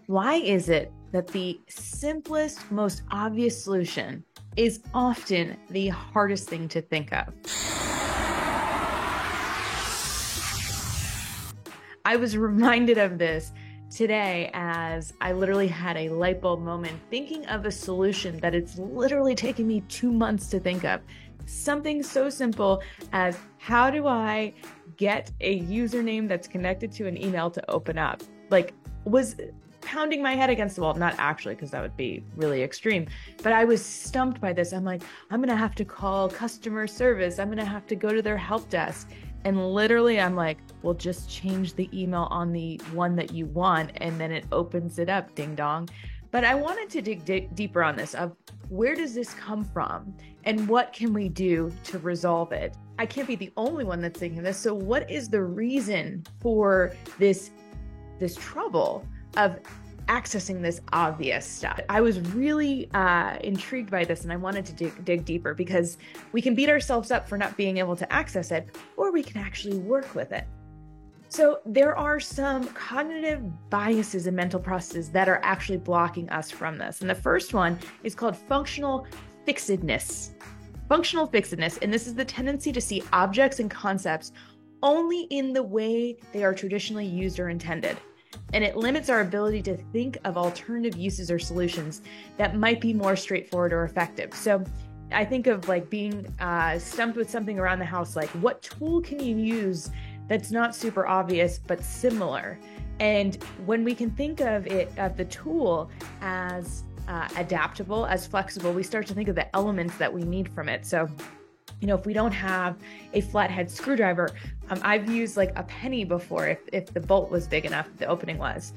Why is it that the simplest, most obvious solution is often the hardest thing to think of? I was reminded of this today as I literally had a light bulb moment thinking of a solution that it's literally taken me 2 months to think of. Something so simple as, how do I get a username that's connected to an email to open up? Was pounding my head against the wall, not actually, because that would be really extreme, but I was stumped by this. I'm like, I'm going to have to call customer service. I'm going to have to go to their help desk. And literally I'm like, well, just change the email on the one that you want, and then it opens it up, ding dong. But I wanted to dig deeper on this of where does this come from and what can we do to resolve it? I can't be the only one that's thinking this. So what is the reason for this trouble of accessing this obvious stuff? I was really intrigued by this, and I wanted to dig deeper, because we can beat ourselves up for not being able to access it, or we can actually work with it. So there are some cognitive biases and mental processes that are actually blocking us from this. And the first one is called functional fixedness. Functional fixedness, and this is the tendency to see objects and concepts only in the way they are traditionally used or intended. And it limits our ability to think of alternative uses or solutions that might be more straightforward or effective. So I think of like being stumped with something around the house, like what tool can you use that's not super obvious but similar? And when we can think of the tool as adaptable, as flexible, we start to think of the elements that we need from it. So if we don't have a flathead screwdriver, I've used like a penny before if the bolt was big enough, the opening was.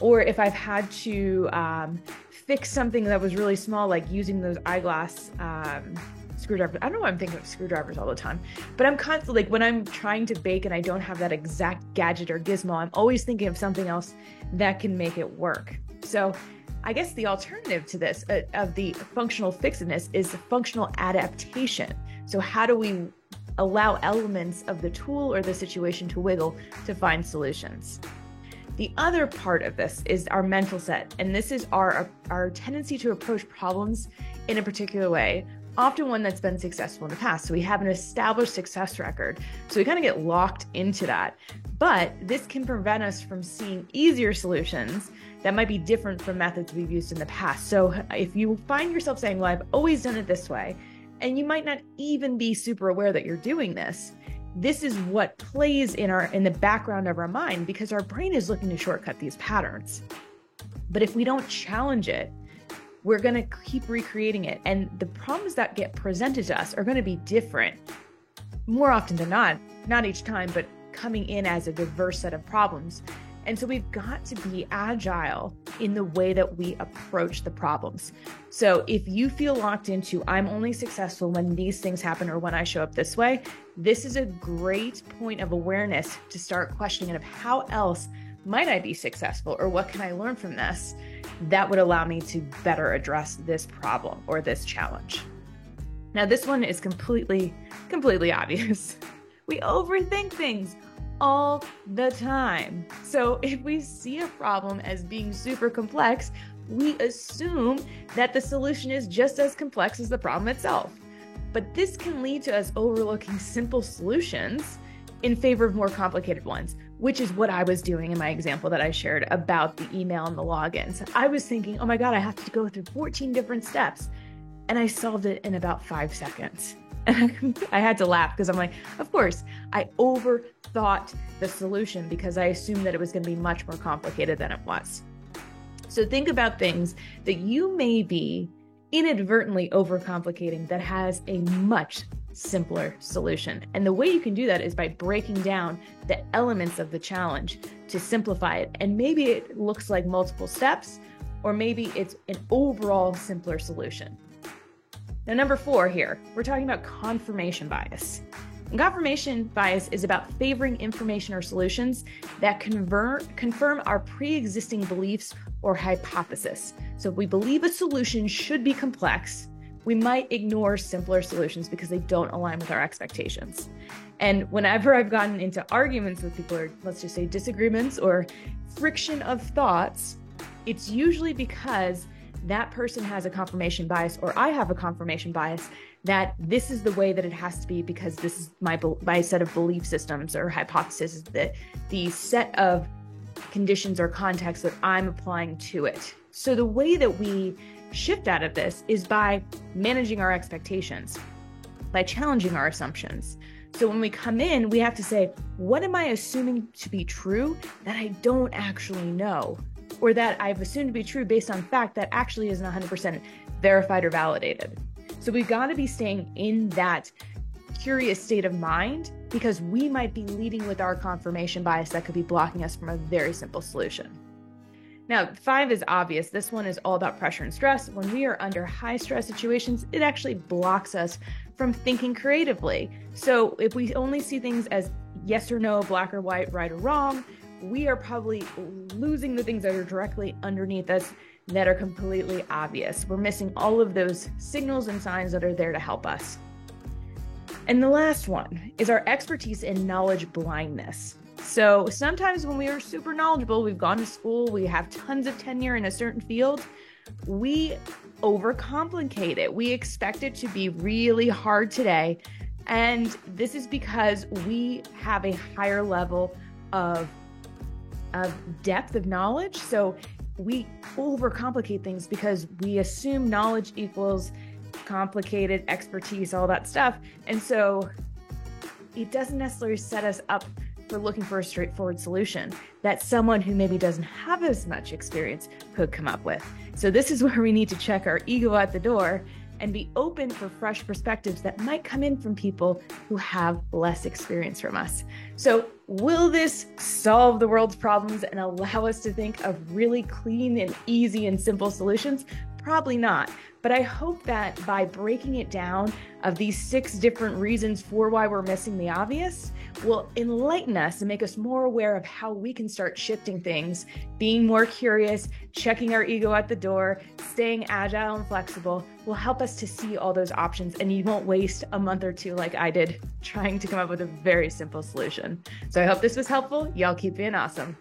Or if I've had to fix something that was really small, like using those eyeglass screwdrivers. I don't know why I'm thinking of screwdrivers all the time, but I'm constantly, like when I'm trying to bake and I don't have that exact gadget or gizmo, I'm always thinking of something else that can make it work. So I guess the alternative to this, of the functional fixedness, is functional adaptation. So how do we allow elements of the tool or the situation to wiggle to find solutions? The other part of this is our mental set, and this is our tendency to approach problems in a particular way, often one that's been successful in the past. So we have an established success record. So we kind of get locked into that. But this can prevent us from seeing easier solutions that might be different from methods we've used in the past. So if you find yourself saying, well, I've always done it this way, and you might not even be super aware that you're doing this, this is what plays in the background of our mind, because our brain is looking to shortcut these patterns. But if we don't challenge it, we're going to keep recreating it. And the problems that get presented to us are going to be different more often than not each time, but coming in as a diverse set of problems. And so we've got to be agile in the way that we approach the problems. So if you feel locked into, I'm only successful when these things happen or when I show up this way, this is a great point of awareness to start questioning of how else might I be successful, or what can I learn from this that would allow me to better address this problem or this challenge. Now, this one is completely obvious. We overthink things all the time. So if we see a problem as being super complex, we assume that the solution is just as complex as the problem itself. But this can lead to us overlooking simple solutions in favor of more complicated ones, which is what I was doing in my example that I shared about the email and the logins. I was thinking, oh my God, I have to go through 14 different steps. And I solved it in about 5 seconds. I had to laugh because I'm like, of course, I overthought the solution because I assumed that it was going to be much more complicated than it was. So think about things that you may be inadvertently overcomplicating that has a much simpler solution. And the way you can do that is by breaking down the elements of the challenge to simplify it. And maybe it looks like multiple steps, or maybe it's an overall simpler solution. Now, number 4 here, we're talking about confirmation bias. And confirmation bias is about favoring information or solutions that confirm our pre-existing beliefs or hypothesis. So if we believe a solution should be complex, we might ignore simpler solutions because they don't align with our expectations. And whenever I've gotten into arguments with people, or let's just say disagreements or friction of thoughts, it's usually because that person has a confirmation bias, or I have a confirmation bias, that this is the way that it has to be because this is my set of belief systems or hypotheses, that the set of conditions or contexts that I'm applying to it. So the way that we shift out of this is by managing our expectations, by challenging our assumptions. So when we come in, we have to say, what am I assuming to be true that I don't actually know? Or that I've assumed to be true based on fact that actually isn't 100% verified or validated. So we've got to be staying in that curious state of mind, because we might be leading with our confirmation bias that could be blocking us from a very simple solution. Now, 5 is obvious. This one is all about pressure and stress. When we are under high stress situations, it actually blocks us from thinking creatively. So if we only see things as yes or no, black or white, right or wrong, we are probably losing the things that are directly underneath us that are completely obvious. We're missing all of those signals and signs that are there to help us. And the last one is our expertise in knowledge blindness. So sometimes when we are super knowledgeable, we've gone to school, we have tons of tenure in a certain field, we overcomplicate it. We expect it to be really hard today. And this is because we have a higher level of depth of knowledge. So we overcomplicate things because we assume knowledge equals complicated expertise, all that stuff. And so it doesn't necessarily set us up for looking for a straightforward solution that someone who maybe doesn't have as much experience could come up with. So this is where we need to check our ego at the door and be open for fresh perspectives that might come in from people who have less experience from us. So will this solve the world's problems and allow us to think of really clean and easy and simple solutions? Probably not. But I hope that by breaking it down of these 6 different reasons for why we're missing the obvious will enlighten us and make us more aware of how we can start shifting things, being more curious, checking our ego at the door, staying agile and flexible will help us to see all those options, and you won't waste a month or 2 like I did trying to come up with a very simple solution. So I hope this was helpful. Y'all keep being awesome.